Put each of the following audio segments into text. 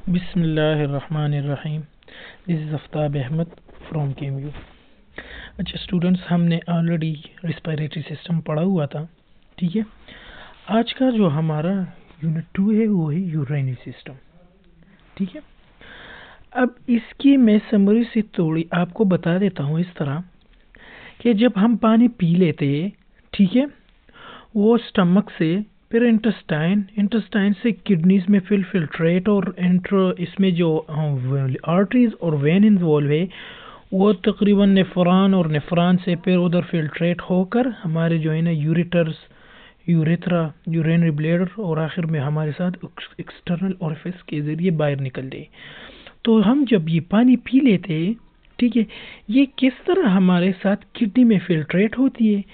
बिस्मिल्लाहिर्रहमानिर्रहीम। This is Aftab Ahmad from KMU. अच्छा students, हमने ऑलरेडी रिस्पिरेटरी सिस्टम पढ़ा हुआ था। ठीक है, आज का जो हमारा यूनिट 2 है वो है यूरिनरी सिस्टम। ठीक है, अब इसकी मैं समरी से थोड़ी आपको बता देता हूँ इस तरह कि जब हम पानी पी लेते हैं, ठीक है, वो स्टमक से फिर इंटेस्टाइन से किडनीज में फिल्ट्रेट और इसमें जो आर्टरीज और वेन इन्वॉल्व है वो तकरीबन नेफ्रॉन और नेफ्रॉन से फिर उधर फिल्ट्रेट होकर हमारे जो है ना यूरेटर्स, यूरेथ्रा, यूरिनरी ब्लैडर और आखिर में हमारे साथ एक्सटर्नल ओरिफिस के ज़रिए बाहर निकलते हैं। तो हम जब ये पानी पी लेते हैं, ठीक है, ये किस तरह हमारे साथ किडनी में फिल्ट्रेट होती है,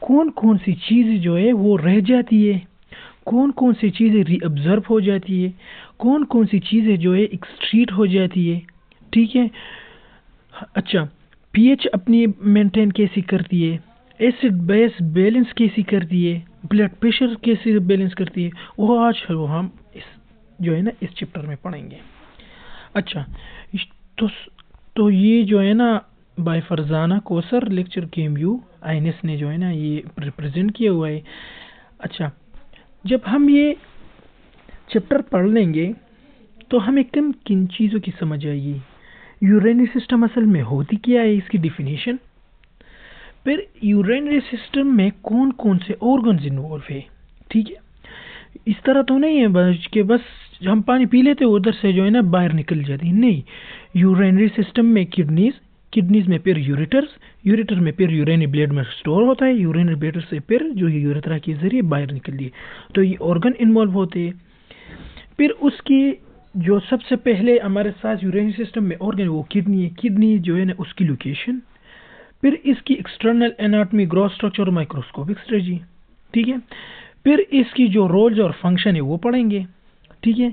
कौन कौन सी चीज़ जो है वो रह जाती है, कौन कौन सी चीज़ें रीअब्जर्व हो जाती है, कौन कौन सी चीज़ें जो है एक्सट्रीट हो जाती है। ठीक है, अच्छा, पीएच अपनी मेंटेन कैसी करती है, एसिड बेस बैलेंस कैसी करती है, ब्लड प्रेशर कैसे बैलेंस करती है, वो आज हम इस जो है ना इस चैप्टर में पढ़ेंगे। अच्छा, तो तो ये जो है ना by Farzana Kausar lecture KMU INS ने जो है ना ये रिप्रेजेंट किया हुआ है। अच्छा, जब हम ये चैप्टर पढ़ लेंगे तो हमें किन चीज़ों की समझ आएगी, यूरिनरी सिस्टम असल में होती क्या है, इसकी डिफिनीशन, फिर यूरिनरी सिस्टम में कौन कौन से ऑर्गन्स इन्वॉल्व है। ठीक है, इस तरह तो नहीं है बस कि बस हम पानी पी लेते उधर से जो है ना बाहर निकल जाती है, नहीं। यूरिनरी सिस्टम में किडनीज में फिर यूरेटर में फिर यूरिनरी ब्लड में स्टोर होता है, यूरिनरी ब्लड से फिर जो यूरेथ्रा के जरिए बाहर निकलती है, तो ये ऑर्गन इन्वॉल्व होते हैं। फिर उसकी जो सबसे पहले हमारे साथ यूरिनरी सिस्टम में ऑर्गन वो किडनी है, किडनी जो है ना उसकी लोकेशन, फिर इसकी एक्सटर्नल एनाटॉमी, ग्रॉस स्ट्रक्चर और माइक्रोस्कोपिक स्ट्रेटजी। ठीक है, फिर इसकी जो रोल्स और फंक्शन है वो पढ़ेंगे। ठीक है,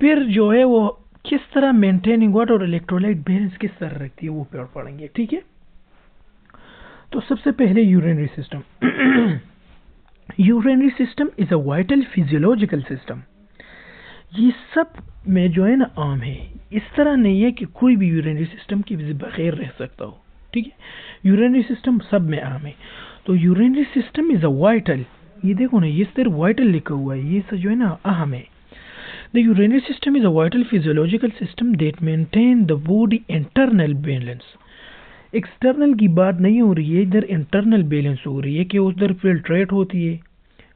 फिर जो है वो किस तरह मेंटेनिंग वाटर और इलेक्ट्रोलाइट बैलेंस किस तरह रखती है वो पढ़ेंगे। ठीक है, तो सबसे पहले urinary system. Urinary system is a vital physiological system. ये सब में जो है ना आम है, इस तरह नहीं है कि कोई भी यूरिनरी सिस्टम के बगैर रह सकता हो। ठीक है, यूरिनरी सिस्टम सब में आम है। तो urinary system is a vital, ये देखो ना ये सिर्फ वाइटल लिखा हुआ है, ये सब जो है ना अहम है। The urinary system is a vital physiological system that maintain the body internal balance. External की बात नहीं हो रही है, इधर इंटरनल बैलेंस हो रही है कि उधर फिल्ट्रेट होती है,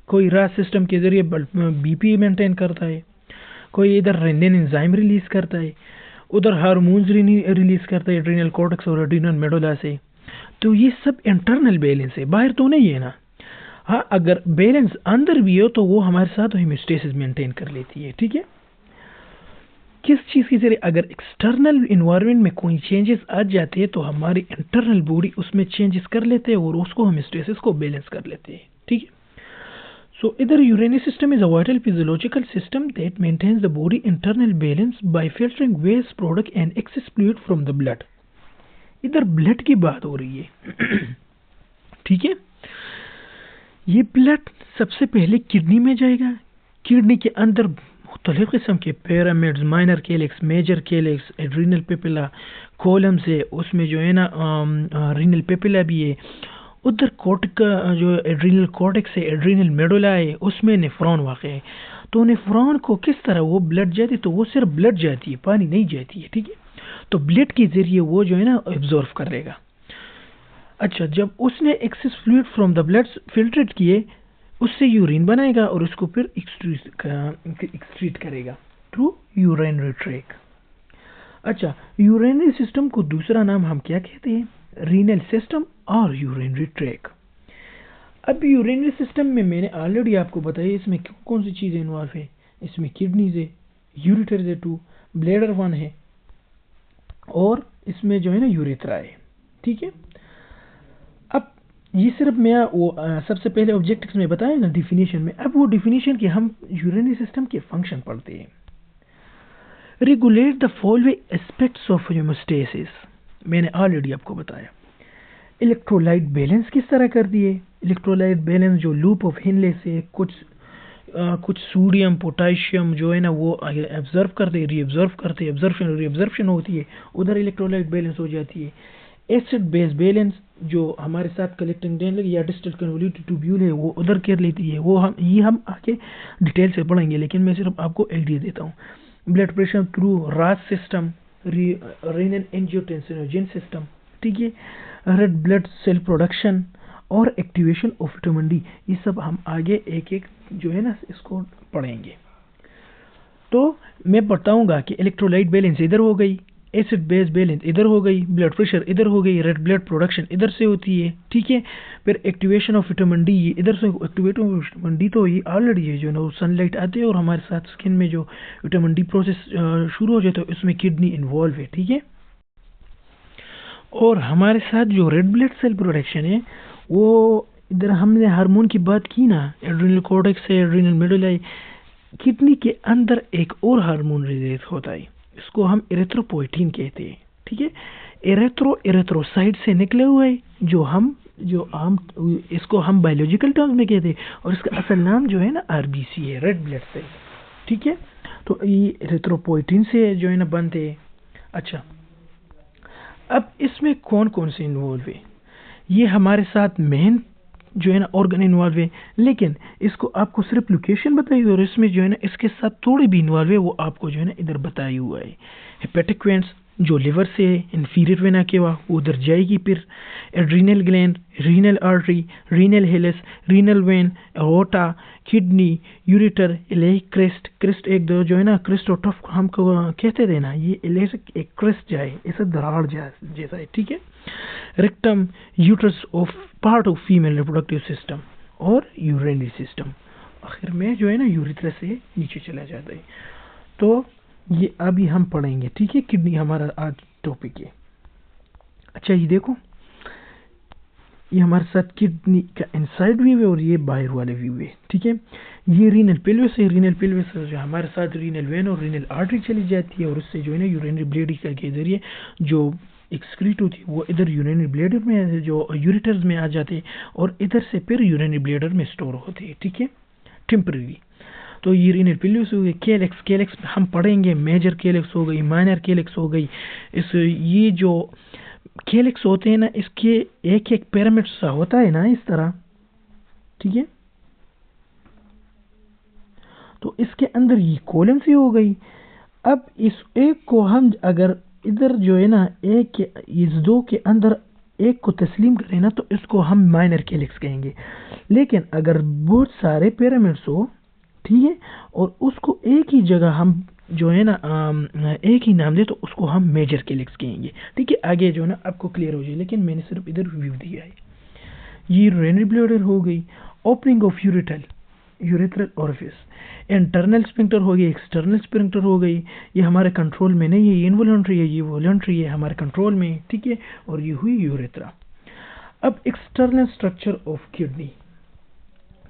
कोई रास सिस्टम के जरिए बीपी मेंटेन करता है, कोई इधर रेनिन एंजाइम रिलीज करता है, उधर हार्मोन्स रिलीज करता है एड्रिनल कॉर्टेक्स और एड्रिनल मेडुला से। तो ये सब इंटरनल बैलेंस है, बाहर तो नहीं है ना। हाँ, अगर बैलेंस अंदर भी हो तो वो हमारे साथ होम्योस्टेसिस मेंटेन कर लेती है। ठीक है, किस चीज़ के जरिए, अगर एक्सटर्नल इन्वायरमेंट में कोई चेंजेस आ जाते हैं तो हमारी इंटरनल बॉडी उसमें चेंजेस कर लेते हैं और उसको होम्योस्टेसिस को बैलेंस कर लेते हैं। ठीक है, so either urinary system is a vital physiological system that maintains the body internal balance by filtering waste product and excess fluid from the blood. इधर ब्लड की बात हो रही है। ठीक है, ये ब्लड सबसे पहले किडनी में जाएगा, किडनी के अंदर मुख्तलिफ किस्म के pyramids, minor calyx, major calyx, adrenal papilla, column से उसमें जो है ना रीनल पेपिला भी है, उधर कोर्टिक जो एड्रिनल कॉर्टेक्स है, एड्रिनल मेडुला है, उसमें नेफ्रॉन वाक़ है। तो नेफ्रॉन को किस तरह वो ब्लड जाती है, तो वो सिर्फ ब्लड जाती है, पानी नहीं जाती है। ठीक है, तो ब्लड के जरिए वो जो है ना एब्जॉर्व करेगा। अच्छा, जब उसने access fluid from the blood filtrate किए, उससे यूरिन बनाएगा और उसको फिर एक्सट्रीट करेगा थ्रू यूरिनरी ट्रैक। अच्छा, यूरिनरी सिस्टम को दूसरा नाम हम क्या कहते हैं, रीनल सिस्टम और यूरिनरी ट्रैक। अब यूरिनरी सिस्टम में मैंने ऑलरेडी आपको बताया इसमें कौन सी चीज़ें इन्वॉल्व है, इसमें किडनीज है, यूरेटर है 2, ब्लैडर 1 है और इसमें जो है ना यूरेथ्रा है। ठीक है, अब ये सिर्फ मैं वो सबसे पहले ऑब्जेक्टिव्स में बताया ना डिफिनीशन में, अब वो डिफिनीशन के हम यूरिनरी सिस्टम के फंक्शन पढ़ते हैं। Regulate the following aspects of homeostasis, मैंने ऑलरेडी आपको बताया। इलेक्ट्रोलाइट बैलेंस किस तरह कर दिए, इलेक्ट्रोलाइट बैलेंस जो लूप ऑफ हिनले से कुछ कुछ सोडियम पोटेशियम जो है ना वो एब्जर्व करते, रीअब्जर्व करते, एब्जर्प्शन रीअब्जर्प्शन होती है, उधर इलेक्ट्रोलाइट बैलेंस हो जाती है। एसिड बेस बैलेंस जो हमारे साथ कलेक्टिंग डेल या डिस्टल कन्वोल्यूटेड ट्यूब्यूल है वो उधर कर लेती है, वो हम आगे डिटेल से पढ़ेंगे, लेकिन मैं सिर्फ आपको आइडिया देता हूँ। ब्लड प्रेशर थ्रू रास सिस्टम, रीनल एंजियोटेंसिनोजन सिस्टम, ठीक है, रेड ब्लड सेल प्रोडक्शन और एक्टिवेशन ऑफ विटामिन डी, ये सब हम आगे एक एक जो है ना इसको पढ़ेंगे। तो मैं बताऊंगा कि इलेक्ट्रोलाइट बैलेंस इधर हो गई, एसिड बेस बैलेंस इधर हो गई, ब्लड प्रेशर इधर हो गई, रेड ब्लड प्रोडक्शन इधर से होती है, ठीक है। फिर एक्टिवेशन ऑफ विटामिन डी इधर से, एक्टिवेट ऑफ विटामिन डी तो ये ऑलरेडी है जो ना सनलाइट आते हैं और हमारे साथ स्किन में जो विटामिन डी प्रोसेस शुरू हो जाता है उसमें किडनी इन्वॉल्व है, ठीक है। और हमारे साथ जो रेड ब्लड सेल प्रोडक्शन है वो इधर हमने हार्मोन की बात की ना, एड्रिनल कॉर्टेक्स से एड्रिनल मेडुलाई, किडनी के अंदर एक और हार्मोन रिलीज होता है, इसको हम एरिथ्रोपोएटिन कहते हैं, ठीक है। एरिथ्रोसाइट से निकले हुए जो हम इसको हम बायोलॉजिकल टर्म्स में कहते हैं, और इसका असल नाम जो है ना आरबीसी है, रेड ब्लड सेल, ठीक है। तो ये एरिथ्रोपोएटिन से जो है ना बनते हैं। अच्छा, अब इसमें कौन कौन से इन्वॉल्व है, ये हमारे साथ मेन जो है ना ऑर्गन इन्वॉल्व है, लेकिन इसको आपको सिर्फ लोकेशन बताई और इसमें जो है ना इसके साथ थोड़ी भी इन्वॉल्व है वो आपको जो है ना इधर बताई हुआ है। हेपेटिक वेन्स जो लिवर से है, इन्फीरियर वेना केवा वो उधर जाएगी, फिर adrenal gland, renal artery, renal hilus, renal vein, aorta, kidney, ureter, iliac crest, crest एक दो जो है ना क्रेस्ट और टफ हमको कहते थे ना, ये इलेइक एक क्रेस्ट जाए ऐसा दरार जैसा है, ठीक है। Rectum, uterus of part of female reproductive system और यूरिनरी सिस्टम, आखिर में जो है ना यूरेथ्रा से नीचे चला जाता है। तो ये अभी हम पढ़ेंगे, ठीक है। किडनी हमारा आज टॉपिक है। अच्छा, ये देखो, ये हमारे साथ किडनी का इनसाइड व्यू है और ये बाहर वाले व्यू है, ठीक है। ये रीनल पेल्विस है, रीनल पेल्विस जो हमारे साथ रीनल वेन और रीनल आर्टरी चली जाती है और उससे जो है ना यूरिनरी ब्लेडर के जरिए जो एक्सक्रीट होती है वो इधर यूरिनरी ब्लेडर में जो यूरेटर्स में आ जाते हैं और इधर से फिर यूरिनरी ब्लेडर में स्टोर होते हैं, ठीक है, टेम्पररी। तो ये रीनल पेल्विस हो गई। केलेक्स, केलेक्स हम पढ़ेंगे, मेजर केलेक्स हो गई, माइनर केलेक्स हो गई। ये जो केलेक्स होते हैं ना इसके एक एक पिरामिड सा होता है ना इस तरह, ठीक है। तो इसके अंदर ये कॉलम सी हो गई। अब इस एक को हम अगर इधर जो है ना एक इस दो के अंदर एक को तस्लीम करें ना तो इसको हम माइनर केलेक्स कहेंगे। लेकिन अगर बहुत सारे पिरामिड्स हो, ठीक है, और उसको एक ही जगह हम जो है ना एक ही नाम दे तो उसको हम मेजर केलेक्स कहेंगे, ठीक है। आगे जो है ना आपको क्लियर हो जाए, लेकिन मैंने सिर्फ इधर व्यू दिया है। ये यूरिनरी ब्लैडर हो गई, opening of urethral orifice, internal sphincter हो गई, एक्सटर्नल स्फिंक्टर हो गई। ये हमारे कंट्रोल में नहीं है, ये इनवॉलंटरी है, ये वॉलंटरी है, हमारे कंट्रोल में, ठीक है। और ये हुई यूरेथ्रा। अब एक्सटर्नल स्ट्रक्चर ऑफ किडनी,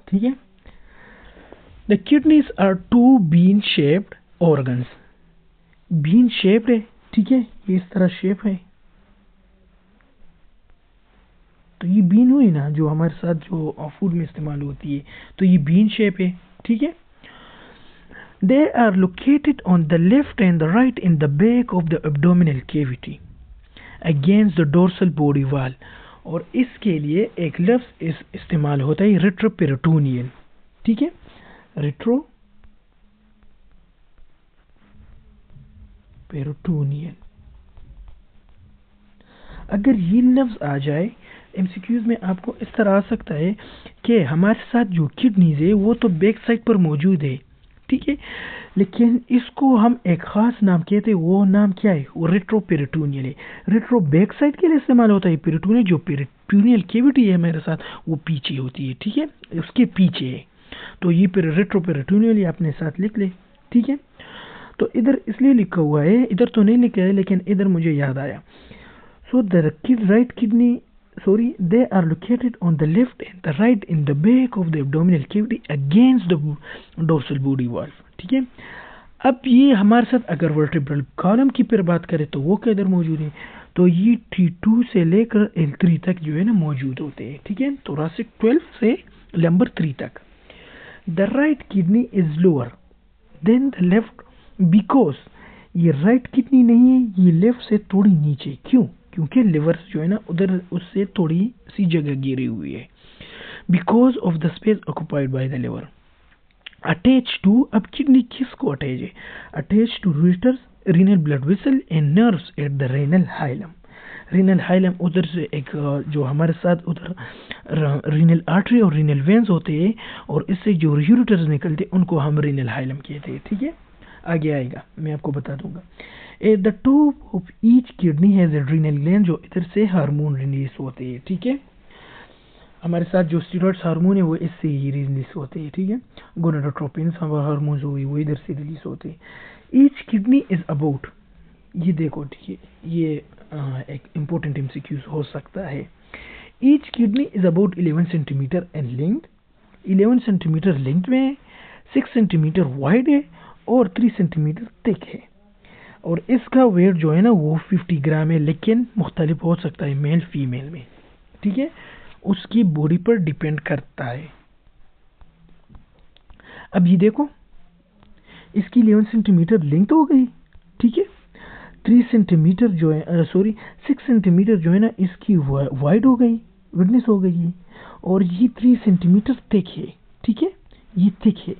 ठीक है। The kidneys are two bean-shaped organs. Bean-shaped है, ठीक है, ये इस तरह शेप है। तो ये बीन हुई ना जो हमारे साथ जो फूड में इस्तेमाल होती है, तो ये बीन शेप है, ठीक है। They are located on the left and the right in the back of the abdominal cavity against the dorsal body wall. और इसके लिए एक लफ्ज इस्तेमाल होता है रेट्रोपेरिटोनियल, ठीक है, रेट्रोपेरिटोनियल। अगर ये लफ्ज आ जाए एमसीक्यूज में आपको इस तरह आ सकता है कि हमारे साथ जो किडनीज है वो तो बैक साइड पर मौजूद है, ठीक है, लेकिन इसको हम एक खास नाम कहते हैं, वो नाम क्या है, वो रेट्रोपेरिटोनियल है। रेट्रो बैक साइड के लिए इस्तेमाल होता है, पेरिटोनियल जो पेरिटोनियल कैविटी है मेरे साथ वो पीछे होती है, ठीक है, उसके पीछे है। तो ये रेट्रोपेरिटोनियल अपने साथ लिख ले, ठीक है। तो इधर इसलिए लिखा हुआ है, इधर तो नहीं लिखा है लेकिन इधर मुझे याद आया। So the right kidney they are located on the left and the right in the back of the abdominal cavity against the dorsal body wall, ठीक है। अब ये हमारे साथ अगर वर्टिब्रल कॉलम की फिर बात करें तो वो किधर मौजूद है, तो ये T2 से लेकर L3 तक जो है ना मौजूद होते हैं, ठीक है, thoracic 12 से लंबर 3 तक। The right kidney is lower than the left because ये राइट किडनी नहीं है, ये लेफ्ट से थोड़ी नीचे। क्यों? क्योंकि लिवर जो है ना उधर उससे थोड़ी सी जगह गिरी हुई है। Because of the space occupied by the liver. Attach to, अब किडनी किसको अटैच है? Attach to ureters, renal blood vessel and nerves at the renal hilum. Renal hilum उधर से एक जो हमारे साथ उधर रीनल आर्टरी और रीनल वेन्स होते हैं, और इससे जो यूरिटर्स निकलते हैं उनको हम रीनल हाइलम कहते हैं। ठीक है, आगे आएगा, मैं आपको बता दूंगा। At the top of each kidney has a renal gland, जो इधर से हार्मोन रिलीज होते हैं। ठीक है, हमारे साथ जो स्टीरॉइड्स हार्मोन है वो इससे ही रिलीज होते हैं। ठीक है, गोनाडोट्रोपिन हार्मोन्स हुई वो इधर से रिलीज होते हैं। ईच किडनी इज अबाउट, ये देखो, ठीक है, ये एक इम्पोर्टेंट एमसीक्यूज हो सकता है। Each kidney is about 11 centimetre and length, 11 centimetre length में है, 6 सेंटीमीटर वाइड है और 3 सेंटीमीटर थिक है। और इसका वेट जो है ना वो 50 ग्राम है, लेकिन मुख्तलिफ हो सकता है मेल फीमेल में। ठीक है, उसकी बॉडी पर डिपेंड करता है। अब ये देखो, इसकी 11 सेंटीमीटर लेंथ हो गई। ठीक है, 3 सेंटीमीटर जो है 6 सेंटीमीटर जो है ना इसकी वाइड हो गई, विडनेस हो गई है, और ये 3 सेंटीमीटर थिक है। ठीक है, ये थिक है।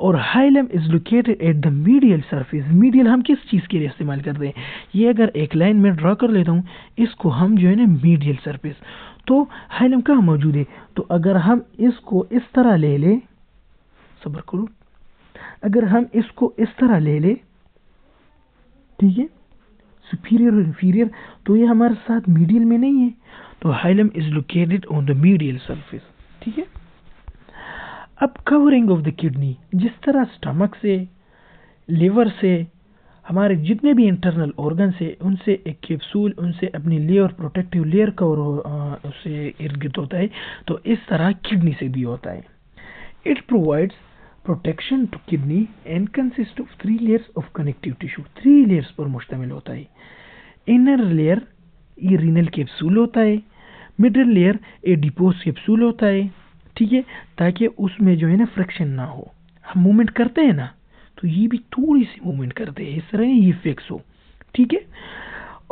और hilum is located at the medial surface. Medial हम किस चीज के लिए इस्तेमाल करते हैं? ये अगर एक लाइन में ड्रा कर लेता हूँ, इसको हम जो है ना मीडियल सरफेस, तो हाइलम कहाँ मौजूद है? तो अगर हम इसको इस तरह ले ले, सब्र करो, अगर हम इसको इस तरह ले ले, ठीक है, सुपीरियर और इंफीरियर, तो ये हमारे साथ मीडियल में नहीं है, तो hilum is located on the medial surface. ठीक है, अब कवरिंग ऑफ द किडनी, जिस तरह स्टमक से, लिवर से, हमारे जितने भी इंटरनल ऑर्गन से, उनसे एक कैप्सूल, उनसे अपनी लेयर, प्रोटेक्टिव लेयर कवर उससे इर्द गिर्द होता है, तो इस तरह किडनी से भी होता है। It provides protection to kidney and consist of 3 layers of connective tissue. 3 layers पर मुश्तमिल होता है। इनर लेयर ये रीनल कैप्सूल होता है, मिडल लेयर एडिपोज कैप्सूल होता है। ठीक है, ताकि उसमें जो है ना फ्रिक्शन ना हो। हम मूवमेंट करते हैं ना, तो ये भी थोड़ी सी मूवमेंट करते हैं, इस तरह ये फिक्स हो। ठीक है,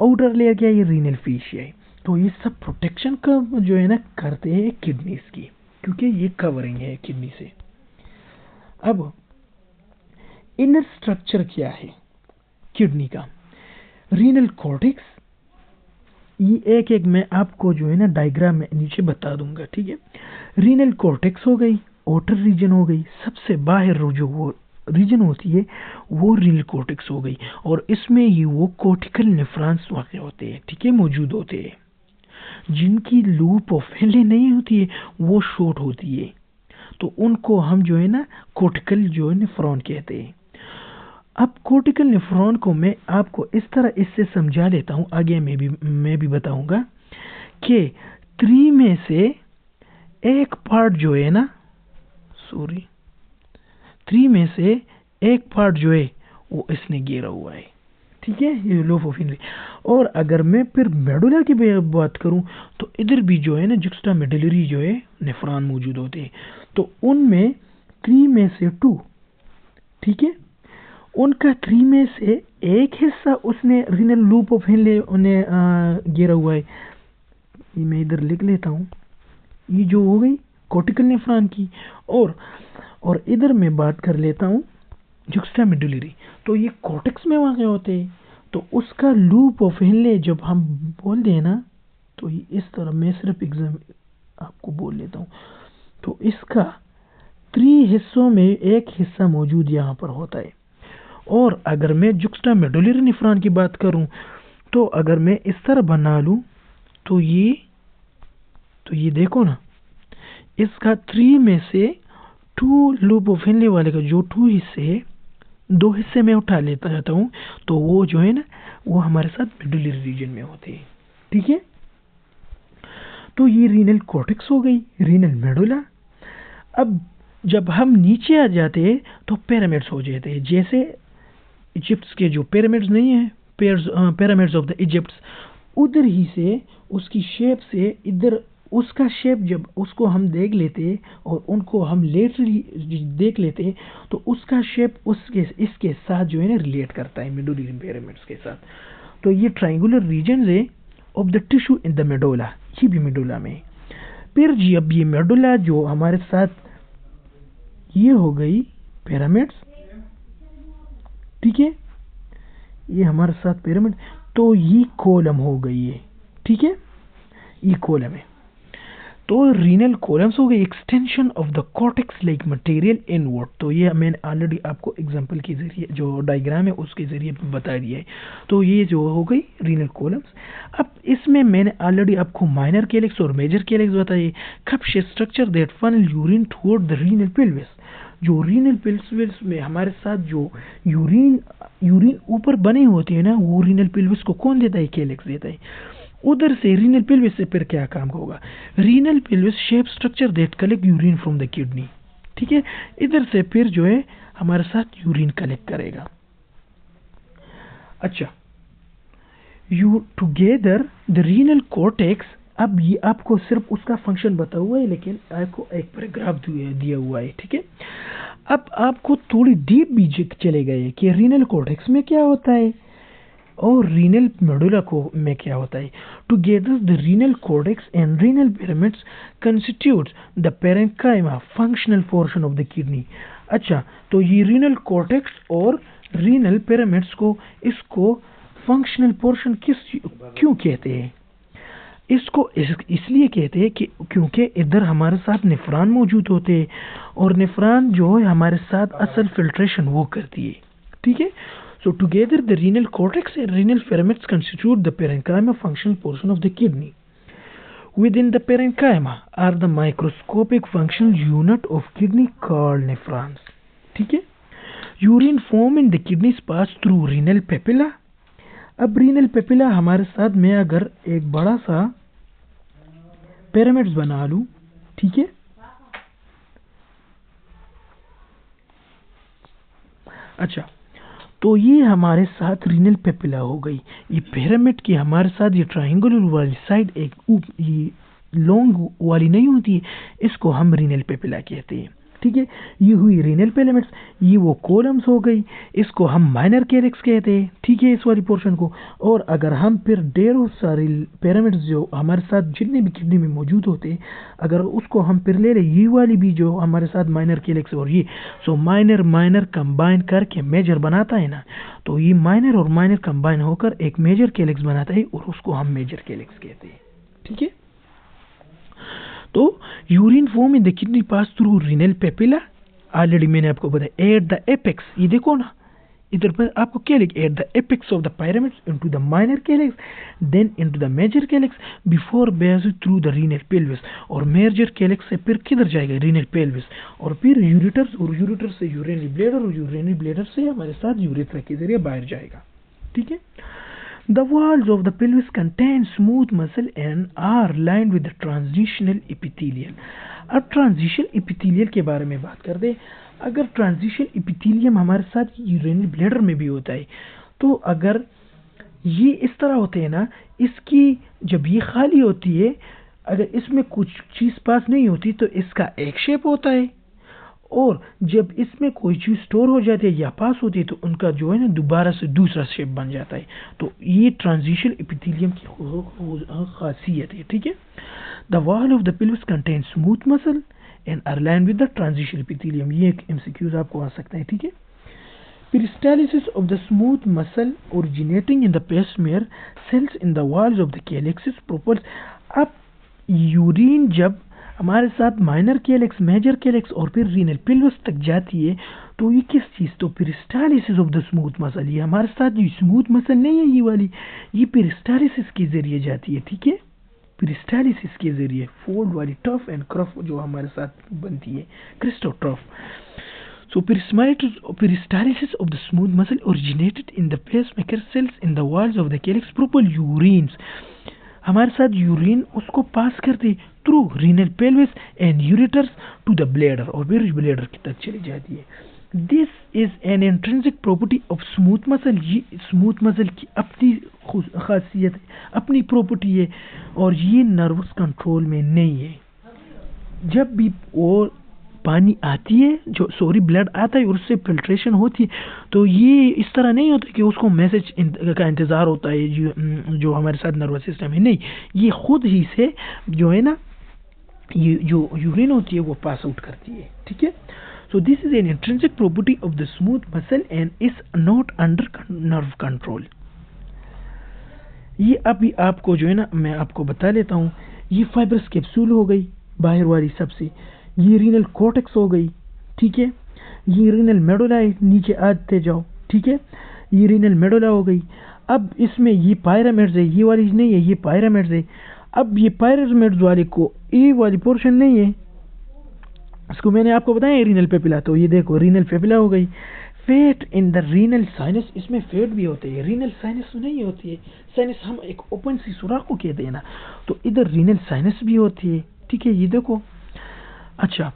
आउटर लेयर क्या है? ये रीनल फेशिया है। तो ये सब प्रोटेक्शन का जो है ना करते हैं किडनीज की, क्योंकि ये कवरिंग है किडनी से। अब इनर स्ट्रक्चर क्या है किडनी का? रीनल कॉर्टेक्स, ये एक एक मैं आपको जो है ना डायग्राम में नीचे बता दूंगा। ठीक है, रीनल कॉर्टेक्स हो गई, आउटर रीजन हो गई, सबसे बाहर जो वो रीजन होती है वो रीनल कॉर्टेक्स हो गई, और इसमें ही वो कोर्टिकल नेफ्रॉन्स वाक़ होते हैं। ठीक है, मौजूद होते हैं, जिनकी लूप ऑफ हेनले नहीं होती है, वो शॉर्ट होती है, तो उनको हम जो है ना कोर्टिकल जो है नेफ्रॉन कहते हैं। अब कोर्टिकल नेफ्रॉन को मैं आपको इस तरह इससे समझा लेता हूँ, आगे मैं भी बताऊंगा कि 3 में से एक पार्ट जो है ना, 3 में से एक पार्ट जो है वो इसने घेरा हुआ है। ठीक है, ये लूप ऑफ हेनले। और अगर मैं फिर मेडुला की बात करूं, तो इधर भी जो है ना जुक्स्टा मेडुलरी जो है नेफ्रॉन मौजूद होते हैं, तो उनमें 3 में से 2, ठीक है, उनका 3 में से एक हिस्सा उसने रीनल लूप ऑफ हेनले उन्हें घेरा हुआ है। ये मैं इधर लिख लेता हूँ, ये जो हो गई कोर्टिकल नेफ्रॉन की, और इधर मैं बात कर लेता हूँ जुक्स्टा मेडुलरी, तो ये कॉर्टेक्स में वाक़ होते हैं। तो उसका लूप ऑफ हेनले जब हम बोल दें ना, तो इस तरह मैं सिर्फ एग्जाम आपको बोल लेता हूँ, तो इसका 3 हिस्सों में एक हिस्सा मौजूद यहाँ पर होता है। और अगर मैं जुक्स्टा मेडुलरी नेफ्रॉन की बात करूं, तो अगर मैं इस तरह बना लूं, तो ये देखो ना, इसका 3 में से 2 लूप ऑफ हेनले वाले का जो 2 हिस्से है, 2 हिस्से में उठा लेता जाता हूं, तो वो जो है ना वो हमारे साथ मेडुलरी रीजन में होते हैं। ठीक है, तो ये रीनल कॉर्टेक्स हो गई, रीनल मेडुला। अब जब हम नीचे आ जाते हैं तो पिरामिड्स हो जाते हैं, जैसे इजिप्ट के जो पिरामिड्स नहीं है, पिरामिड्स ऑफ द इजिप्ट, उधर ही से उसकी शेप से इधर उसका शेप जब उसको हम देख लेते और उनको हम लेटरली देख लेते तो उसका शेप उसके इसके साथ जो है ना रिलेट करता है मेडुलरी पिरामिड्स के साथ। तो ये ट्रायंगुलर रीजन है of the tissue in the medulla, ये भी मेडुला में। फिर जब ये मेडुला जो हमारे साथ ये हो गई पिरामिड्स, ठीक है, ये हमारे साथ पिरामिड, तो ये कॉलम हो गई है, ठीक है, ये कॉलम है। तो रीनल कॉलम्स हो गई extension of the cortex like material inward. तो ये मैंने ऑलरेडी आपको एग्जांपल के जरिए जो डायग्राम है उसके जरिए बता दिया है। तो ये जो हो गई रीनल कॉलम्स। अब इसमें मैंने ऑलरेडी आपको माइनर कैलिक्स और मेजर कैलिक्स बताइए। Cup structure that funnel urine toward the renal pelvis. जो रीनल पेल्विस में हमारे साथ जो यूरिन ऊपर बने होते हैं ना, वो रीनल पेल्विस को कौन देता है? कैलिक्स देता है। उधर से रीनल पेल्विस से फिर क्या काम होगा? Renal pelvis shape structure that collect urine from the kidney, ठीक है, इधर से फिर जो है हमारे साथ यूरिन कलेक्ट करेगा। अच्छा, you together the renal cortex. अब ये आपको सिर्फ उसका फंक्शन बता हुआ है, लेकिन आपको एक पैराग्राफ दिया हुआ है, ठीक है। अब आपको थोड़ी डीप भी चले गए कि रीनल कॉर्टेक्स में क्या होता है और रीनल मेडुला को में क्या होता है। Together the renal cortex and renal pyramids constitute the parenchyma functional portion of the kidney. अच्छा, तो ये रीनल कॉर्टेक्स और रीनल पिरामिड्स को इसको फंक्शनल पोर्शन क्यों कहते हैं? इसको इसलिए कहते हैं कि क्योंकि इधर हमारे साथ नेफ्रॉन मौजूद होते हैं और नेफ्रॉन जो है हमारे साथ असल फिल्ट्रेशन वो करती है, ठीक है। So together the renal cortex and renal pyramids constitute the parenchyma functional portion of the kidney. Within the parenchyma are the microscopic functional unit of kidney called nephrons. ठीक है। Urine form in the kidneys pass through renal papilla. अब renal papilla हमारे साथ में अगर एक बड़ा सा पिरामिड्स बना लूं, ठीक है, अच्छा, तो ये हमारे साथ रीनल पेपिला हो गई। ये पिरामिड की हमारे साथ ये ट्रायंगुलर वाली साइड एक ये लॉन्ग वाली नहीं होती है, इसको हम रीनल पेपिला कहते हैं, ठीक है। ये हुई रीनल पिरामिड्स, ये वो कॉलम्स हो गई, इसको हम माइनर कैलिक्स कहते हैं, ठीक है, इस वाली पोर्शन को। और अगर हम फिर ढेरों सारी पिरामिड्स जो हमारे साथ जितने भी किडनी में मौजूद होते हैं, अगर उसको हम फिर ले लें ये वाली भी जो हमारे साथ माइनर कैलिक्स और ये, सो माइनर कंबाइन करके मेजर बनाता है ना, तो ये माइनर और माइनर कंबाइन होकर एक मेजर कैलिक्स बनाता है और उसको हम मेजर कैलिक्स कहते हैं, ठीक है। तो urine form in the kidney pass through renal papilla. Already मैंने आपको बताया एट द एपेक्स, ये देखो ना इधर पर आपको क्या लिख, at the apex of the pyramids into the minor calyx then into the major calyx before base through the renal pelvis. और मेजर कैलिक्स से फिर किधर जाएगा? रीनल पेल्विस, और फिर यूरेटर्स, और यूरेटर से यूरिनरी ब्लैडर, और यूरिनरी ब्लैडर से हमारे साथ यूरेथ्रा के जरिए बाहर जाएगा, ठीक है। The walls of the pelvis contain smooth muscle and are lined with the transitional epithelium. अब ट्रांजिशन एपिथेलियल के बारे में बात कर दे। अगर ट्रांजिशन एपिथेलियम हमारे साथ यूरिनरी ब्लैडर में भी होता है, तो अगर ये इस तरह होते हैं ना, इसकी जब ये खाली होती है, अगर इसमें कुछ चीज़ पास नहीं होती तो इसका एक शेप होता है, और जब इसमें कोई चीज़ स्टोर हो जाती है या पास होती है तो उनका जो है ना दोबारा से दूसरा शेप बन जाता है। तो ये ट्रांजिशन एपिथेलियम की खासियत है, ठीक है। The wall of the pelvis contain smooth muscle and are lined with the transition epithelium. ये एक एमसीक्यूज आपको आ सकता है, ठीक है। Peristalsis of the smooth muscle originating in the pacemaker cells in the walls of the calyx propers. अब urine जब हमारे साथ माइनर कैलिक्स, मेजर कैलिक्स और फिर रीनल पेल्विस तक जाती है, तो ये किस चीज़, तो peristalsis of the smooth muscle, ये हमारे साथ ये स्मूथ मसल नहीं है ये वाली, ये पेरिस्टालिसिस के जरिए जाती है, ठीक है। पेरिस्टालिसिस के जरिए फोल्ड वाली टफ एंड क्रफ जो हमारे साथ बनती है, क्रिस्टोट्रफ। So peristalsis of the smooth muscle originated in the pacemaker cells in the walls of the calyx propel urines. हमारे साथ यूरिन उसको पास करते through renal pelvis and ureters to the bladder, और फिर ब्लैडर की तक चली जाती है। This is an intrinsic property of smooth muscle. ये स्मूथ मसल की अपनी खासियत है, अपनी प्रॉपर्टी है, और ये नर्वस कंट्रोल में नहीं है। जब भी वो पानी आती है, जो ब्लड आता है और उससे फिल्ट्रेशन होती है, तो ये इस तरह नहीं होता कि उसको मैसेज का इंतज़ार होता है जो हमारे साथ नर्वस सिस्टम है, नहीं, ये खुद ही से जो है ना, ये जो यूरिन होती है वो पास आउट करती है, ठीक है। So this is an intrinsic property of the smooth muscle and is not under nerve control. ये अभी आपको जो है ना, मैं आपको बता लेता हूँ। ये फाइब्रस कैप्सूल हो गई बाहर वाली सबसे, ये रीनल कॉर्टेक्स हो गई, ठीक है, ये रीनल मेडुला है, नीचे आते जाओ, ठीक है, ये रीनल मेडुला हो गई। अब इसमें ये पायरामिड्स है, ये वाली नहीं है, ये पायरामिड्स है। अब ये पायरामिड्स वाले को ए वाली पोर्शन नहीं है, इसको मैंने आपको बताया रीनल पेपिला, तो ये देखो रीनल पेपिला हो गई। Fat in the renal sinus, इसमें फेट भी होते हैं, रीनल साइनस नहीं होती है, साइनस हम एक ओपन सी सुराख को कहते हैं ना, तो इधर रीनल साइनस भी होती है, ठीक है, ये देखो। अच्छा,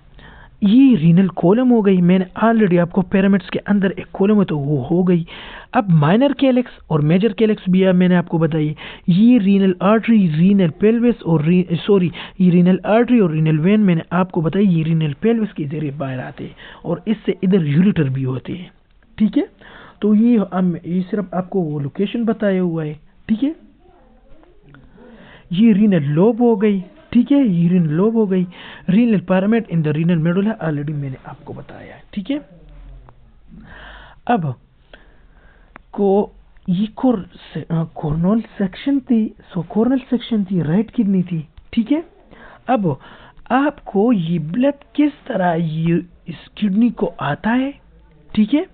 ये रीनल कॉलम हो गई, मैंने ऑलरेडी आपको पिरामिड्स के अंदर एक कॉलम है तो वो हो गई। अब माइनर कैलेक्स और मेजर कैलेक्स भी मैंने आपको बताई। ये रीनल आर्टरी, रीनल पेल्विस और ये रीनल आर्टरी और रीनल वेन मैंने आपको बताई, ये रीनल पेल्विस के जरिए बाहर आते हैं और इससे इधर यूरेटर भी होते हैं, ठीक है। तो ये सिर्फ आपको वो लोकेशन बताया हुआ है, ठीक है। ये रीनल लोब हो गई, ठीक है, ये रीनल लोब हो गई। Renal pyramid in the renal medulla already मैंने आपको बताया है, ठीक है। अब ये कॉर्नल सेक्शन थी, कॉर्नल सेक्शन थी, राइट किडनी थी, ठीक है। अब आपको ये ब्लड किस तरह ये इस किडनी को आता है, ठीक है,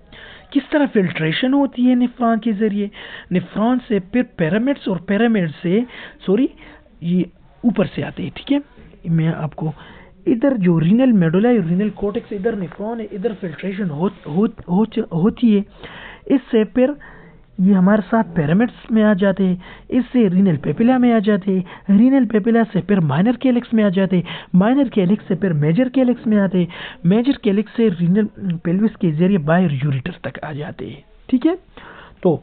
किस तरह फिल्ट्रेशन होती है नेफ्रॉन के जरिए, नेफ्रॉन से फिर पिरामिड्स और पिरामिड से ये ऊपर से आते हैं, ठीक है। मैं आपको इधर जो रीनल मेडुला है, रीनल कॉर्टेक्स, इधर नेफ्रॉन है, इधर फिल्ट्रेशन होती है, इससे फिर ये हमारे साथ पिरामिड्स में आ जाते हैं, इससे रीनल पेपिला में आ जाते हैं, रीनल पेपिला से फिर माइनर कैलेक्स में आ जाते हैं, माइनर कैलेक्स से फिर मेजर कैलेक्स में आते हैं, मेजर कैलेक्स से रीनल पेल्विस के जरिए बाहर यूरेटर तक आ जाते हैं, ठीक है। तो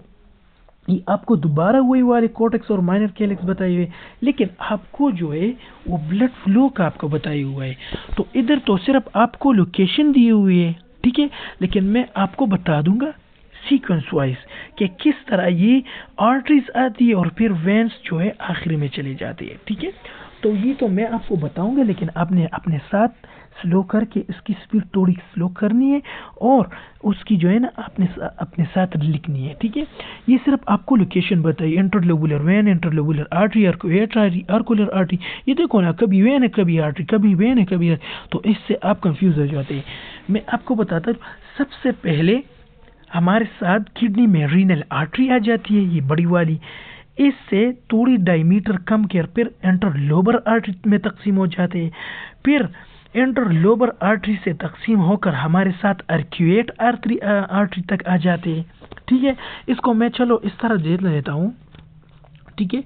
ये आपको दोबारा वही वाले कॉर्टेक्स और माइनर कैलेक्स बताए हुए, लेकिन आपको जो है वो ब्लड फ्लो का आपको बताया हुआ है। तो इधर तो सिर्फ आपको लोकेशन दी हुई है, ठीक है, लेकिन मैं आपको बता दूंगा सीक्वेंस वाइज कि किस तरह ये आर्टरीज आती है और फिर वेन्स जो है आखिरी में चले जाती है, ठीक है। तो ये तो मैं आपको बताऊंगा, लेकिन आपने अपने साथ स्लो करके इसकी स्पीड थोड़ी स्लो करनी है और उसकी जो है ना अपने साथ लिखनी है, ठीक है। ये सिर्फ आपको लोकेशन बताइए, interlobular vein, interlobular artery, arcuate artery, ये देखो ना, कभी वेन है कभी आर्टरी, कभी वेन है कभी, तो इससे आप कंफ्यूज हो जाते हैं। मैं आपको बताता हूँ, सबसे पहले हमारे साथ किडनी में रीनल आर्टरी आ जाती है, ये बड़ी वाली, इससे थोड़ी डायमीटर कम कर फिर इंटरलोबर आर्टरी में तकसीम हो जाते हैं, फिर इंटरलोबर आर्टरी से तकसीम होकर हमारे साथ अर्क्यूएट आर्टरी तक आ जाते हैं, ठीक है। इसको मैं चलो इस तरह दे लेता हूँ, ठीक है।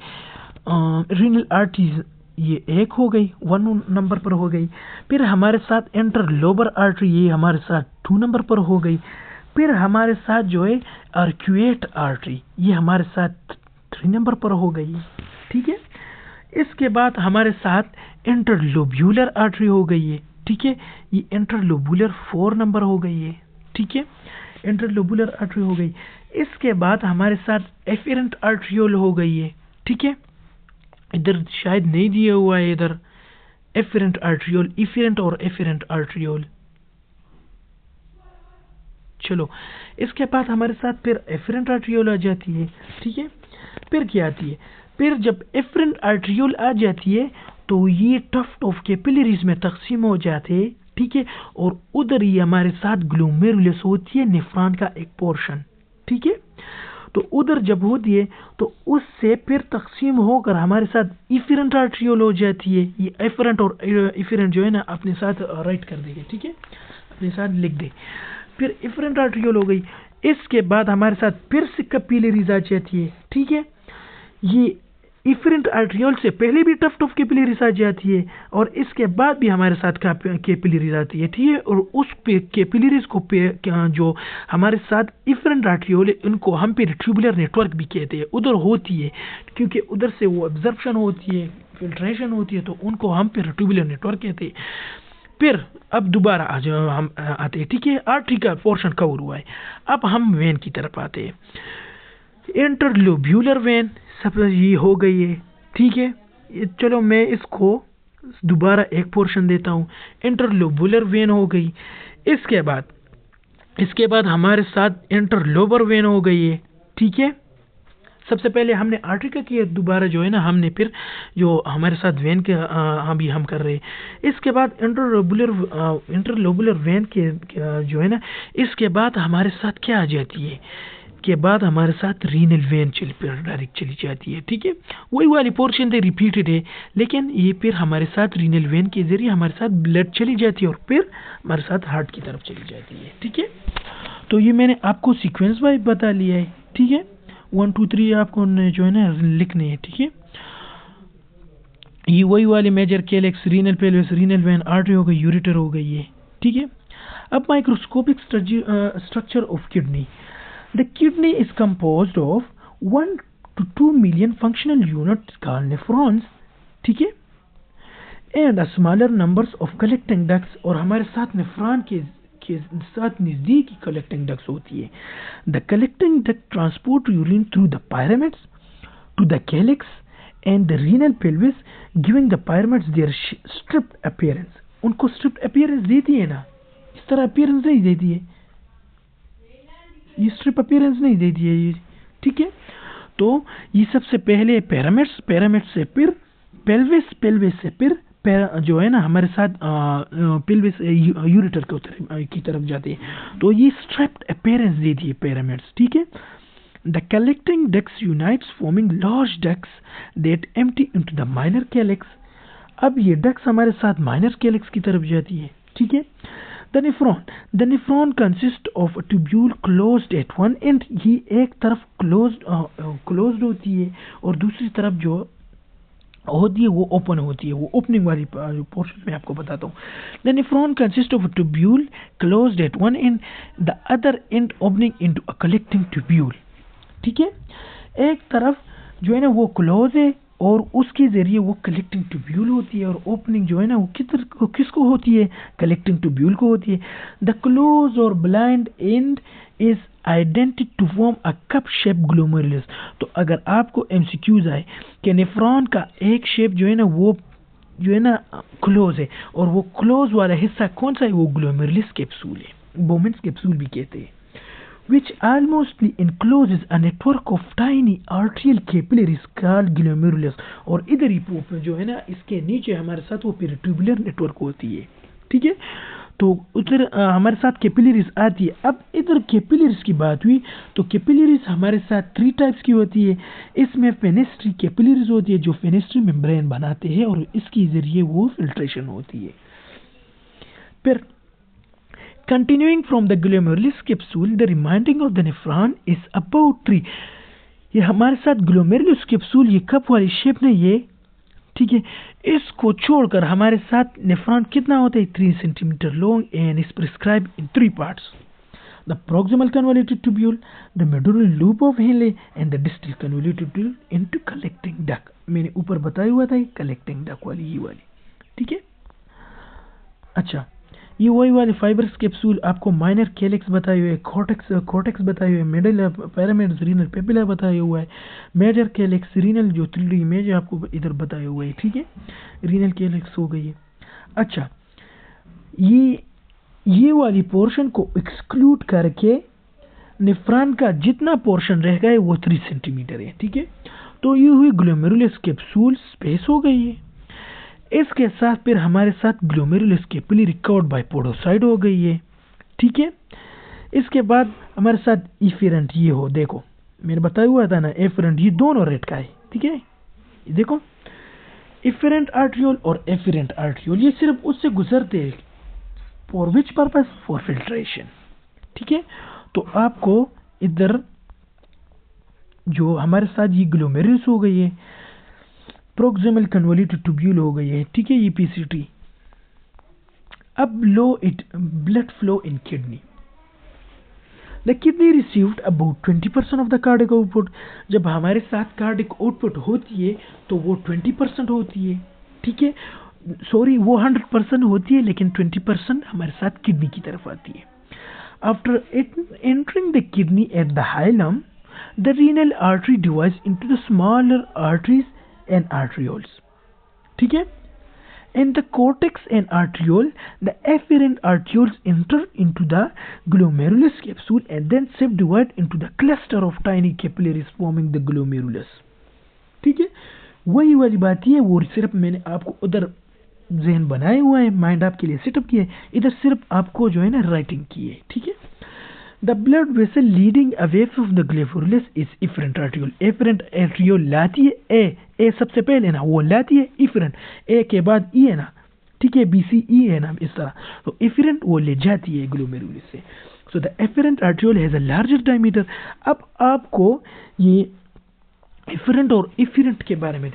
रीनल आर्टरी ये एक हो गई, 1 नंबर पर हो गई, फिर हमारे साथ इंटरलोबर आर्टरी ये हमारे साथ 2 नंबर पर हो गई, फिर हमारे साथ जो है अर्क्यूएट आर्टरी ये हमारे साथ 3 नंबर पर हो गई, ठीक है। इसके बाद हमारे साथ इंटरलोब्यूलर आर्टरी हो गई है, ठीक है, ये इंटरलोबुलर 4 नंबर हो गई है, ठीक है, इंटरलोबुलर आर्टरी हो गई। इसके बाद हमारे साथ एफेरेंट आर्ट्रियोल हो गई है, ठीक है, इधर शायद नहीं दिया हुआ है, इधर एफेरेंट आर्ट्रियोल, इफेरेंट और एफेरेंट आर्ट्रियोल। चलो, इसके बाद हमारे साथ फिर एफेरेंट आर्ट्रियोल आ जाती है, ठीक है। फिर क्या आती है, फिर जब एफरेंट आर्ट्रियोल आ जाती है तो ये टफ्ट ऑफ कैपिलरीज में तकसीम हो जाते हैं, ठीक है, और उधर ही हमारे साथ ग्लोमेरुलस होती है, नेफ्रॉन का एक पोर्शन, ठीक है। तो उधर जब होती है तो उससे फिर तकसीम होकर हमारे साथ इफेरेंट आर्ट्रियोल हो जाती है। ये एफरेंट और इफेरेंट जो है ना अपने साथ राइट कर देंगे, ठीक है, अपने साथ लिख दे। फिर इफेरेंट आर्ट्रियोल हो गई, इसके बाद हमारे साथ फिर से कैपिलरीज आ जाती है, ठीक है। ये इफरेंट आर्ट्रियोल से पहले भी टफ्ट ऑफ कैपिलरीज आ जाती है और इसके बाद भी हमारे साथ कैपिलरीज आती है, ठीक है। और उस कैपिलरीज को जो हमारे साथ इफरेंट आर्ट्रियोल है उनको हम पेरिट्यूबुलर नेटवर्क भी कहते हैं, उधर होती है क्योंकि उधर से वो एब्जॉर्प्शन होती है, फिल्ट्रेशन होती है, तो उनको हम पेरिट्यूबुलर नेटवर्क कहते हैं। फिर अब दोबारा आज हम आते हैं, ठीक है। आर्टरी का पोर्शन कवर हुआ है, अब हम वेन की तरफ आते हैं। इंटरलोब्यूलर वेन सब ये हो गई है, ठीक है। चलो मैं इसको दोबारा एक पोर्शन देता हूँ। इंटरलोबुलर वेन हो गई, इसके बाद हमारे साथ इंटरलोबर वेन हो गई है, ठीक है। सबसे पहले हमने आर्टरी का किया, दोबारा जो है ना हमने फिर जो हमारे साथ वेन के अभी हम कर रहे हैं। इसके बाद इंटरलोबुलर वेन के जो है ना, इसके बाद हमारे साथ क्या आ जाती है, के बाद हमारे साथ रीनल वेन डायरेक्ट चली जाती है, ठीक है। वही वाली पोर्शन थे रिपीटेड है, लेकिन ये फिर हमारे साथ रीनल वेन के जरिए हमारे साथ ब्लड चली जाती है और फिर हमारे साथ हार्ट की तरफ चली जाती है, ठीक है। तो ये मैंने आपको सीक्वेंस वाइज बता लिया है, ठीक है। 1 2 3 आपको जो है ना लिखने हैं, ठीक है। ये वही वाली major calyx, renal pelvis, renal vein, artery हो गई, यूरेटर हो गई है, ठीक है। अब microscopic structure of kidney. The kidney is composed of 1 to 2 million functional units called nephrons, ठीक है, and a smaller numbers of collecting ducts, और हमारे साथ नेफ्रॉन के साथ नज़दीकी collecting ducts होती है। The collecting duct transport urine through the pyramids to the calyx and the renal pelvis, giving the pyramids their stripped appearance. उनको stripped appearance देती है ना, इस तरह appearance नहीं देती है, ये स्ट्रिप अपीयरेंस नहीं देती है ये, ठीक है। तो ये सबसे पहले पिरामिड्स से फिर पेल्विस से फिर जो है ना हमारे साथ पेल्विस यूरेटर की तरफ जाते हैं, तो ये स्ट्रिप्ड अपीयरेंस देती है पिरामिड्स, ठीक है। The collecting ducts unites forming large ducts that empty into the minor calyx. अब ये डक्ट्स हमारे साथ माइनर कैलिक्स की तरफ जाती है, ठीक है। The nephron consists of a tubule closed at one end, ये एक तरफ closed होती है और दूसरी तरफ जो होती है वो ओपन होती है, वो ओपनिंग वाली पोर्शन में आपको बताता हूँ। The nephron consists of a tubule closed at one end, the other end opening into a collecting tubule, ठीक है। एक तरफ जो है ना वो क्लोज है और उसके जरिए वो कलेक्टिंग ट्यूब्यूल होती है, और ओपनिंग जो है ना वो किसको होती है, कलेक्टिंग ट्यूब्यूल को होती है। द क्लोज और blind end is identified to form a cup shape glomerulus. तो अगर आपको एमसीक्यूज आए कि नेफ्रॉन का एक शेप जो है ना वो जो है ना क्लोज है, और वो क्लोज वाला हिस्सा कौन सा है, वो ग्लोमेरुलस कैप्सूल है, बोमेंस कैप्सूल भी कहते हैं, which almostly encloses a network of tiny arterial capillaries called glomerulus। और इधर ही जो है ना इसके नीचे हमारे साथ वो पेरिट्यूबुलर नेटवर्क होती है, ठीक है। तो उधर हमारे साथ कैपिलरीज आती है। अब इधर कैपिलरीज की बात हुई तो कैपिलरीज हमारे साथ 3 टाइप्स की होती है। इसमें फेनेस्ट्री कैपिलरीज होती है जो फेनेस्ट्री मेम्ब्रेन बनाते हैं और इसके जरिए वो फिल्ट्रेशन होती है। फिर continuing from the glomerulus capsule, the remaining of the nephron is about 3। ये हमारे साथ glomerulus capsule ये कप वाली शेप नहीं है, ठीक है। इसको छोड़कर हमारे साथ नेफ्रॉन कितना होता है, 3 centimetre long and is prescribe in 3 parts. The proximal convoluted tubule, the medullary loop of Henle and the distal convoluted tubule into collecting duct। मैंने ऊपर बताया हुआ था collecting duct वाली ये वाली, ठीक है। अच्छा, ये वही वाले फाइबर्स कैप्सूल आपको माइनर कैलिक्स बताए हुए, कॉर्टेक्स बताए हुए, मिडल पिरामिड्स, रीनल पेपिला बताया हुआ है, मेजर कैलिक्स, रीनल जो 3D इमेज है आपको इधर बताया हुआ है, ठीक है। रीनल कैलिक्स हो गई है। अच्छा, ये वाली पोर्शन को एक्सक्लूड करके नेफ्रॉन का जितना पोर्शन रह गया है वो 3 सेंटीमीटर है, ठीक है। तो ये हुई ग्लोमेरुलस कैप्सूल स्पेस हो गई है। इसके साथ फिर हमारे साथ ग्लोमेरुलस कैपिलरी कवर्ड बाय पोडोसाइड हो गई है, ठीक है। इसके बाद हमारे साथ इफेरेंट ये हो, देखो मैंने बताया हुआ था ना एफेरेंट, ये दोनों रेड का है, ठीक है। देखो इफेरेंट आर्ट्रियोल और एफेरेंट आर्ट्रियोल ये सिर्फ उससे गुजरते हैं, for which purpose, for filtration, ठीक है। तो आपको इधर जो हमारे साथ ये ग्लोमेरुलस हो गई है, प्रोक्सिमल कन्वोल्यूटेड ट्यूब्यूल हो गई है, ठीक है, ये पीसीटी। अब low it blood flow in kidney. The kidney received about 20% of the cardiac output. जब हमारे साथ कार्डिक आउटपुट होती है तो वो 20% होती है, ठीक है, सॉरी वो 100% होती है, लेकिन 20% हमारे साथ किडनी की तरफ आती है। After entering the kidney at the hilum, the renal artery divides into the smaller arteries and arterioles, ठीक है। In the cortex and arteriole, the afferent arterioles enter into the glomerulus capsule and then subdivide into the cluster of tiny capillaries forming the glomerulus, ठीक है। वही वाली बात ही है, वो सिर्फ मैंने आपको उधर जहन बनाया हुआ है, माइंड आपके लिए सेटअप किया है, इधर सिर्फ आपको जो है ना राइटिंग की है, ठीक है। The blood vessel leading away from the glomerulus is efferent arteriole. Efferent arteriole लाती है ए सबसे पहले ना, वो लाती है efferent, ए के बाद ई है ना, ठीक है, BCE है ना, इस तरह। तो efferent वो ले जाती है glomerulus से। So the efferent arteriole has a larger diameter. अब आपको ये efferent और efferent के बारे में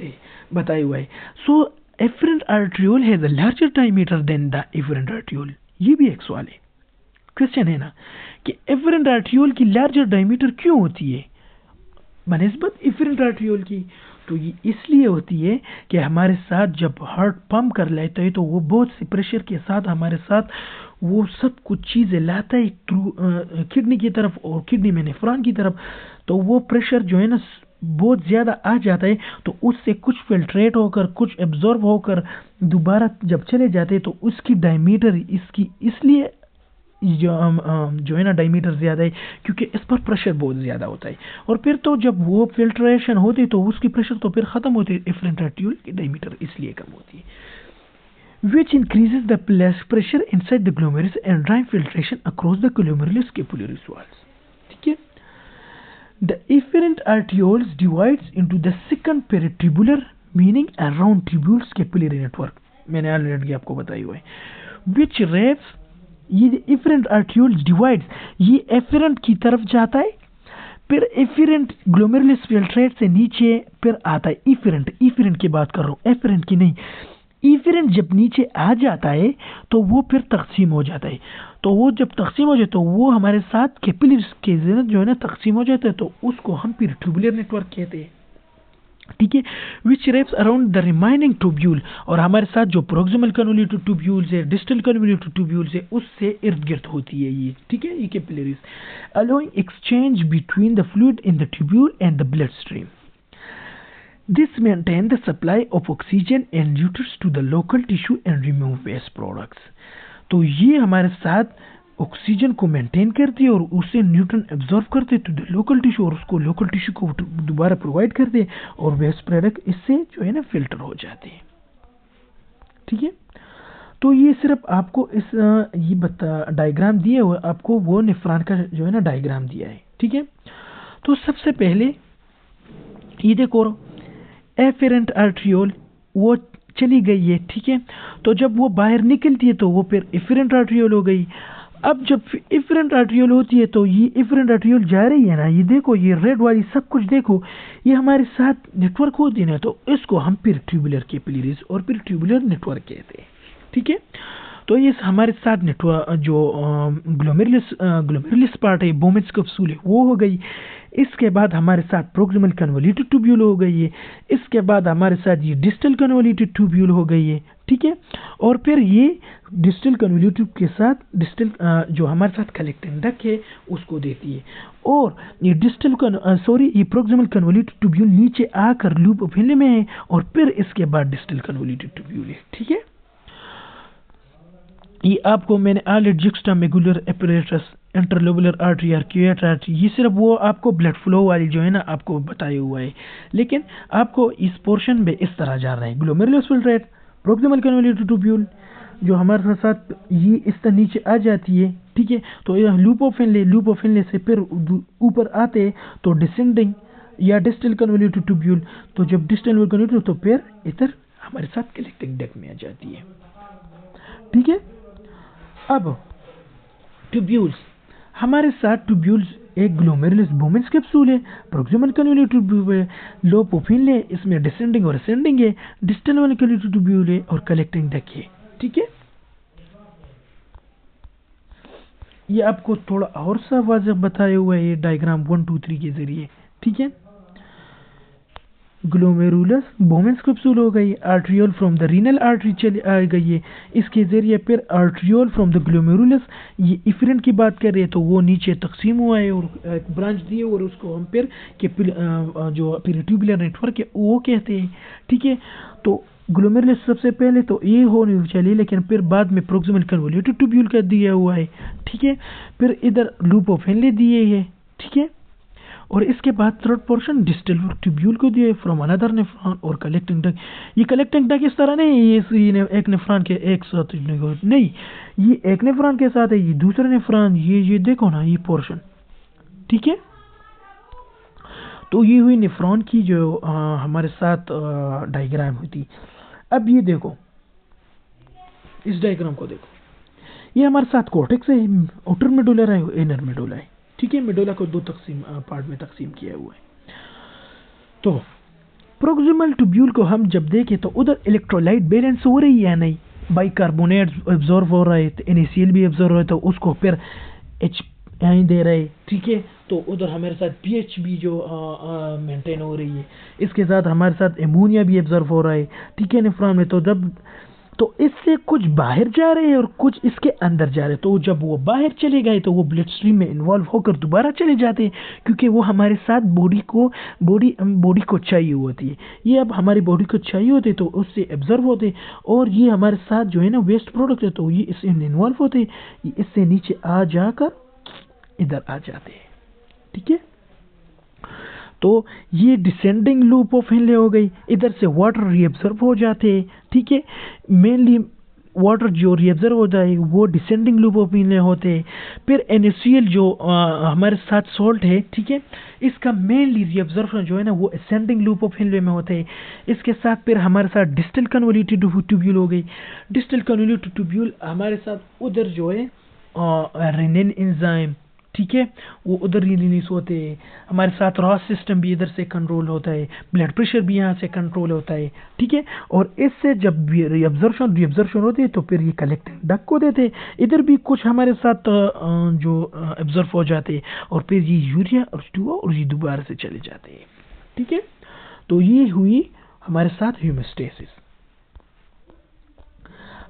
बताया हुआ है। So efferent arteriole has a larger diameter than the efferent arteriole. ये भी एक सवाल है, क्वेश्चन है ना, कि एफरेंट आर्ट्रियोल की लार्जर डायमीटर क्यों होती है बनिस्बत एफरेंट आर्ट्रियोल की? तो ये इसलिए होती है कि हमारे साथ जब हार्ट पंप कर लेता है तो वो बहुत सी प्रेशर के साथ हमारे साथ वो सब कुछ चीज़ें लाता है थ्रू किडनी की तरफ और किडनी में नेफ्रॉन की तरफ। तो वो प्रेशर जो है ना बहुत ज़्यादा आ जाता है, तो उससे कुछ फिल्ट्रेट होकर कुछ एब्जॉर्ब होकर दोबारा जब चले जाते हैं तो उसकी डायमीटर इसकी इसलिए जो है ना डायमीटर ज़्यादा है, क्योंकि इस पर प्रेशर बहुत ज़्यादा होता है। और फिर तो जब वो फिल्ट्रेशन होती है तो उसकी प्रेशर तो फिर ख़त्म होती है, एफरेंट आर्ट्रियोल की डायमीटर इसलिए कम होती है। Which increases the pressure inside the glomerulus and drive filtration across the glomerulus capillaries walls, ठीक है। The efferent arterioles divides into the second peritubular meaning around tubules capillary network, मैंने already आपको बताई हुआ है। विच रेप्स ये efferent arterioles divides, ये efferent की तरफ जाता है, फिर एफरेंट ग्लोमेरुलस फिल्ट्रेट से नीचे फिर आता है एफरेंट की बात कर रहा हूँ, एफरेंट की नहीं। एफरेंट जब नीचे आ जाता है तो वो फिर तकसीम हो जाता है, तो वो जब तकसीम हो जाए तो वो हमारे साथ कैपिलरीज के जो है ना तकसीम हो जाता है, तो उसको हम पेरिट्यूबुलर नेटवर्क कहते हैं, ठीक है। Which wraps around the remaining tubule, और हमारे साथ जो प्रोक्सिमल कन्वोल्यूटेड ट्यूब्यूल्स है, डिस्टल कन्वोल्यूटेड ट्यूब्यूल्स है, उससे इर्द गिर्द होती है ये, ठीक है, ये capillaries allowing exchange between the fluid in the tubule and the blood stream. This maintain the supply of oxygen and nutrients to the local tissue and remove waste products. तो ये हमारे साथ ऑक्सीजन को मेंटेन करती है और उससे nutrient absorb करते टू द लोकल टिश्यू, और उसको लोकल टिश्यू को दोबारा प्रोवाइड करते हैं, और वेस्ट प्रोडक्ट इससे जो है ना फिल्टर हो जाते हैं, ठीक है। तो ये सिर्फ आपको इस ये डायग्राम दिए हुए आपको वो नेफ्रॉन का जो है ना डायग्राम दिया है, ठीक है। तो सबसे पहले ये देखो एफरेंट आर्ट्रियोल वो चली गई है, ठीक है। तो जब वो बाहर निकलती है तो वो फिर एफरेंट आर्ट्रियोल हो गई। अब जब एफरेंट आर्ट्रियोल होती है तो ये एफरेंट आर्ट्रियोल जा रही है ना, ये देखो ये रेड वाली सब कुछ देखो, ये हमारे साथ नेटवर्क होती है ना, तो इसको हम पेरिट्यूबुलर कैपिलरीज और पेरिट्यूबुलर नेटवर्क कहते हैं, ठीक है। तो ये हमारे साथ नेटवर्क जो ग्लोमेरुलस पार्ट है, बोमेन्स कैप्सूल है, वो हो गई। इसके बाद हमारे साथ प्रोक्सिमल कन्वोल्यूटेड ट्यूब्यूल हो गई है। इसके बाद हमारे साथ ये डिस्टल कन्वोल्यूटेड ट्यूब्यूल हो गई है, ठीक है। और फिर ये डिस्टल कन्वोल्यूटेड के साथ डिस्टल जो हमारे साथ कलेक्टिंग डक्ट है उसको देती है, और ये ये प्रोक्सिमल कन्वोल्यूटेड ट्यूब्यूल नीचे आकर लूप ऑफ हिले में है, और फिर इसके बाद डिस्टल कन्वोल्यूटेड ट्यूब्यूल है, ठीक है। ये आपको मैंने already juxtaglomerular apparatus, interlobular artery, arcuate artery, ये सिर्फ वो आपको ब्लड फ्लो वाली जो है ना आपको बताया हुआ है, लेकिन आपको इस पोर्शन में इस तरह जा रहा है। Glomerulus filtrate, proximal convoluted tubule जो हमारे साथ ये इस तरह नीचे आ जाती है, ठीक है। तो यह लूप ऑफ हिनले से फिर ऊपर आते तो डिसेंडिंग या डिस्टल कन्वोल्यूटेड ट्यूब्यूल, तो जब डिस्टल कन्वोल्यूटेड तो फिर इधर हमारे साथ कलेक्टिंग डक्ट में आ जाती है, ठीक है। अब ट्यूब्यूल्स, हमारे साथ ट्यूब्यूल्स एक ग्लोमेरुलस बोमेंस कैप्सूल है, प्रॉक्सिमल कन्वोल्यूटेड ट्यूब्यूल है, लोब ऑफ फिनले इसमें डिसेंडिंग और असेंडिंग है, डिस्टल वाले कन्वोल्यूटेड ट्यूब्यूल है और कलेक्टिंग डक्ट है। ठीक है, ये आपको थोड़ा और सा वाज़ेह बताया हुआ है ये डायग्राम 1 2 3 के जरिए। ठीक है, ग्लोमेरुलस बोमेंस कैप्सूल हो गई, arteriole from the renal artery चली आ गई है इसके जरिए, फिर आर्ट्रियोल फ्रॉम द ग्लोमेरुलस, ये इफरेंट की बात कर रहे हैं तो वो नीचे तकसीम हुआ है और एक ब्रांच दी है और उसको हम फिर के जो पेरिट्यूबुलर नेटवर्क है वो कहते हैं। ठीक है, तो ग्लोमेरुलस सबसे पहले तो ये होनी चाहिए, लेकिन फिर बाद में प्रॉक्सिमल कन्वोल्यूटेड ट्यूब्यूल का दिया हुआ है। ठीक है, फिर इधर लूप ऑफ हेनले दिए है। ठीक है, और इसके बाद थर्ड पोर्शन डिस्टल ट्यूब्यूल को दिए फ्रॉम अनदर नेफ्रॉन और कलेक्टिंग डक्ट। ये कलेक्टिंग डक्ट इस तरह नहीं, ये एक नेफ्रॉन के एक साथ नहीं, ये एक नेफ्रॉन के साथ है, ये दूसरे नेफ्रॉन, ये देखो ना ये पोर्शन। ठीक है, तो ये हुई नेफ्रॉन की जो हमारे साथ डायग्राम हुई थी। अब ये देखो, इस डायग्राम को देखो, ये हमारे साथ कॉर्टेक्स है, आउटर मेडुला है, इनर मेडुला है। ठीक है, मेडुला को दो पार्ट में तकसीम किया हुआ है। तो प्रोक्सिमल ट्यूब्यूल को हम जब देखें तो उधर इलेक्ट्रोलाइट बैलेंस हो रही है या नहीं, बाइकार्बोनेट एब्जॉर्ब हो रहा है, तो NaCl भी एब्जॉर्ब हो रहा है, तो उसको फिर H दे रहे हैं। ठीक है, तो उधर हमारे साथ pH भी जो मेंटेन हो रही है, इसके साथ हमारे साथ एमोनिया भी एब्जॉर्ब हो रहा है। ठीक है, नेफ्रॉन में तो इससे कुछ बाहर जा रहे हैं और कुछ इसके अंदर जा रहे हैं, तो जब वो बाहर चले गए तो वो ब्लड स्ट्रीम में इन्वॉल्व होकर दोबारा चले जाते हैं, क्योंकि वो हमारे साथ बॉडी को चाहिए होती है। ये अब हमारी बॉडी को चाहिए होते हैं तो उससे एब्जॉर्ब होते हैं, और ये हमारे साथ जो है ना वेस्ट प्रोडक्ट है तो ये इससे इन्वॉल्व होते हैं, ये इससे नीचे आ जाकर इधर आ जाते हैं। ठीक है, तो ये डिसेंडिंग लूप ऑफ हेनले हो गई, इधर से वाटर रीअब्जॉर्ब हो जाते हैं। ठीक है, मेनली वाटर जो रीअब्जॉर्ब होता है वो डिसेंडिंग लूप ऑफ हेनले होते हैं। फिर NaCl जो हमारे साथ सॉल्ट है, ठीक है, इसका मेनली रीअब्जॉर्प्शन जो है ना वो असेंडिंग लूप ऑफ हेनले में होते हैं। इसके साथ फिर हमारे साथ डिस्टल कन्वोल्यूटेड ट्यूब्यूल हो गई, डिस्टल कन्वोल्यूटेड ट्यूब्यूल हमारे साथ उधर जो है रेनिन एंजाइम, ठीक है, वो उधर रिलीज होते हैं। हमारे साथ रॉस सिस्टम भी इधर से कंट्रोल होता है, ब्लड प्रेशर भी यहाँ से कंट्रोल होता है। ठीक है, और इससे जब रीअब्जॉर्प्शन होती है तो फिर ये कलेक्टिंग डक्ट को देते हैं, इधर भी कुछ हमारे साथ जो एब्जॉर्ब हो जाते हैं, और फिर ये यूरिया और ये दोबारा से चले जाते हैं। ठीक है, तो ये हुई हमारे साथ हीमोस्टेसिस।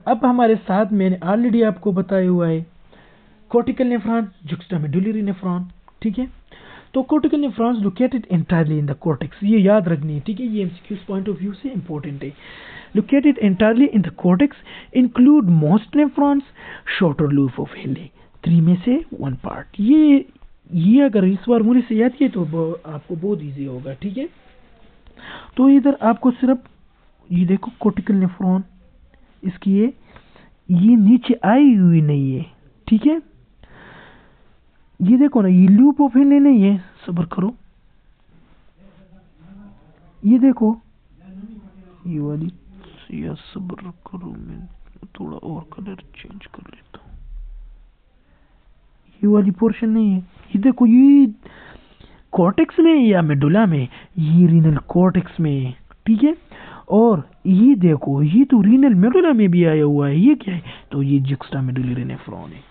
अब हमारे साथ मैंने ऑलरेडी आपको बताया हुआ है cortical nephron, juxtamedullary nephron। ठीक है, तो cortical nephrons located entirely in the cortex, ये याद रखनी है। ठीक है, ये MCQs पॉइंट ऑफ व्यू से इंपॉर्टेंट है। located entirely in the cortex include most nephrons, shorter loop of Henle, 3 में से 1 part। ये अगर इस बार मुझे से याद किए तो आपको बहुत इजी होगा। ठीक है, तो इधर आपको सिर्फ ये देखो cortical nephron, इसकी ये नीचे आई हुई नहीं है। ठीक है, ये देखो ना, ये लूप ऑफ हेनले नहीं है, सब्र करो, ये देखो ये वाली, या सब्र करो, मैं थोड़ा और कलर चेंज कर लेता हूँ, ये वाली पोर्शन नहीं है। ये देखो, ये कॉर्टेक्स में या मेडुला में, ये रीनल कॉर्टेक्स में। ठीक है, और ये देखो, ये तो रीनल मेडुला में भी आया हुआ है। ये क्या है, तो ये जुक्स्टामेडुलरी नेफ्रॉन है।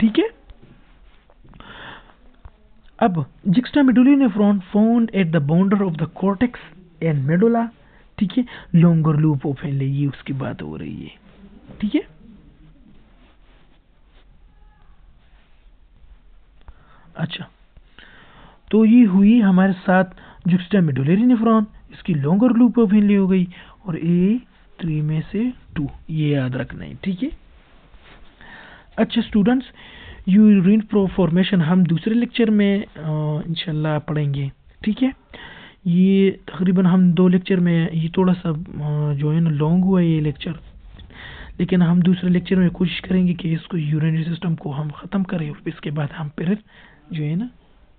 ठीक है, अब juxtamedullary nephron found at the border of the cortex and medulla। ठीक है, longer loop of Henle, ये उसकी बात हो रही है। ठीक है, अच्छा, तो ये हुई हमारे साथ juxtamedullary nephron, इसकी longer loop of Henle हो गई, और ये 3 में से 2, ये याद रखना है। ठीक है, अच्छा स्टूडेंट्स, यूरिन फॉर्मेशन हम दूसरे लेक्चर में इंशाल्लाह पढ़ेंगे। ठीक है, ये तकरीबन हम 2 लेक्चर में, ये थोड़ा सा जो है ना लॉन्ग हुआ ये लेक्चर, लेकिन हम दूसरे लेक्चर में कोशिश करेंगे कि इसको यूरिनरी सिस्टम को हम ख़त्म करें, और इसके बाद हम फिर जो है ना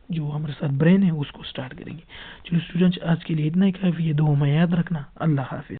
जो हमारे साथ ब्रेन है उसको स्टार्ट करेंगे। चलो स्टूडेंट्स, आज के लिए इतना ही काफ़ी है। दुआ में याद रखना। अल्लाह हाफिज़।